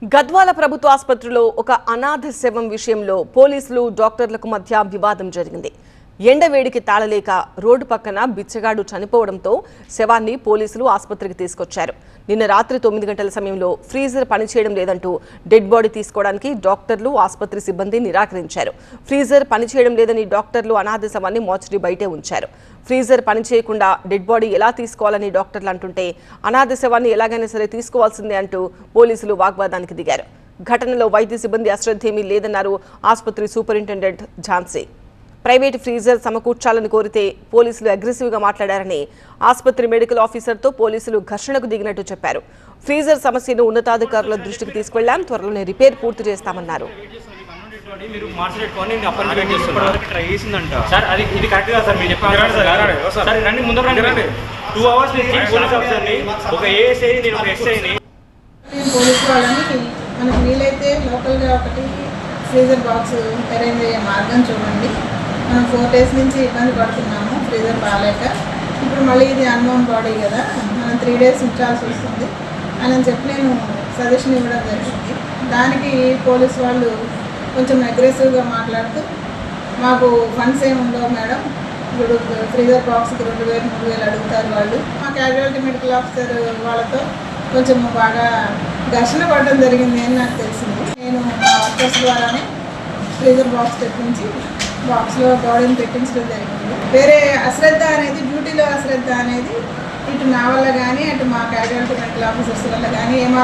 గద్వాల ప్రభుత్వ ఆసుపత్రిలో ఒక అనాథ శవం విషయంలో పోలీసులు డాక్టర్లకు మధ్య వివాదం జరిగింది. ఎండవేడికి తాళలేక రోడ్డు పక్కన బిచ్చగాడు చనిపోవడంతో శవాన్ని పోలీసులు ఆసుపత్రికి తీసుకొచ్చారు. నిన్న రాత్రి 9 గంటల సమయంలో ఫ్రీజర్ పనిచేయడం లేదంటూ డెడ్ బాడీ తీసుకోవడానికి డాక్టర్లు ఆసుపత్రి సిబ్బంది నిరాకరించారు. ఫ్రీజర్ పనిచేయడం లేదని డాక్టర్లు అనాథ శవాన్ని మోర్చరీ బయటే ఉంచారు. ఫ్రీజర్ పనిచేయకుండా డెడ్ బాడీ ఎలా తీసుకోవాలని డాక్టర్లు అంటుంటే అనాథ శవాన్ని ఎలాగైనా సరే తీసుకోవాల్సిందే అంటూ పోలీసులు వాగ్వాదానికి దిగారు. ఘటనలో వైద్య సిబ్బంది అశ్రద్ధేమీ లేదన్నారు ఆసుపత్రి సూపరింటెండెంట్ ఝాన్సీ. ప్రైవేట్ ఫ్రీజర్ సమకూర్చాలని కోరితే పోలీసులు అగ్రెసివ్గా మాట్లాడారని ఆసుపత్రి మెడికల్ ఆఫీసర్తో పోలీసులు ఘర్షణకు దిగినట్టు చెప్పారు. ఫ్రీజర్ సమస్యను ఉన్నతాధికారుల దృష్టికి తీసుకెళ్లాం, త్వరలోనే రిపేర్ పూర్తి చేస్తామన్నారు. మనకు వీలైతే లోకల్గా ఒకటి ఫ్రీజర్ బాక్స్ అరేంజ్ అయ్యే మార్గం చూడండి. మనం 4 days నుంచి ఇబ్బంది పడుతున్నాము ఫ్రీజర్ బాగాలేక. ఇప్పుడు మళ్ళీ ఇది అన్నోన్ బాడీ కదా, మనం 3 days ఉంచాల్సి వస్తుంది అని చెప్పి నేను సజెషన్ ఇవ్వడం జరిగింది. దానికి పోలీస్ వాళ్ళు కొంచెం అగ్రెసివ్గా మాట్లాడుతూ మాకు ఫండ్స్ ఏమి ఉండవు మేడం, ఇప్పుడు ఫ్రీజర్ బాక్స్కి 2000 3000 అడుగుతారు వాళ్ళు. మా క్యాజువాలిటీ మెడికల్ ఆఫీసర్ వాళ్ళతో కొంచెం బాగా ఘర్షణ పడడం జరిగింది అని నాకు తెలిసింది. నేను మా వర్కర్స్ ద్వారానే ఫ్రీజర్ బాక్స్ తెప్పించి బాక్స్లో బాడీని పెట్టించడం జరిగింది. వేరే అశ్రద్ధ అనేది, డ్యూటీలో అశ్రద్ధ అనేది ఇటు నా వల్ల కానీ అటు మా క్యాజువాలిటీ మెడికల్ ఆఫీసర్స్ వల్ల కానీ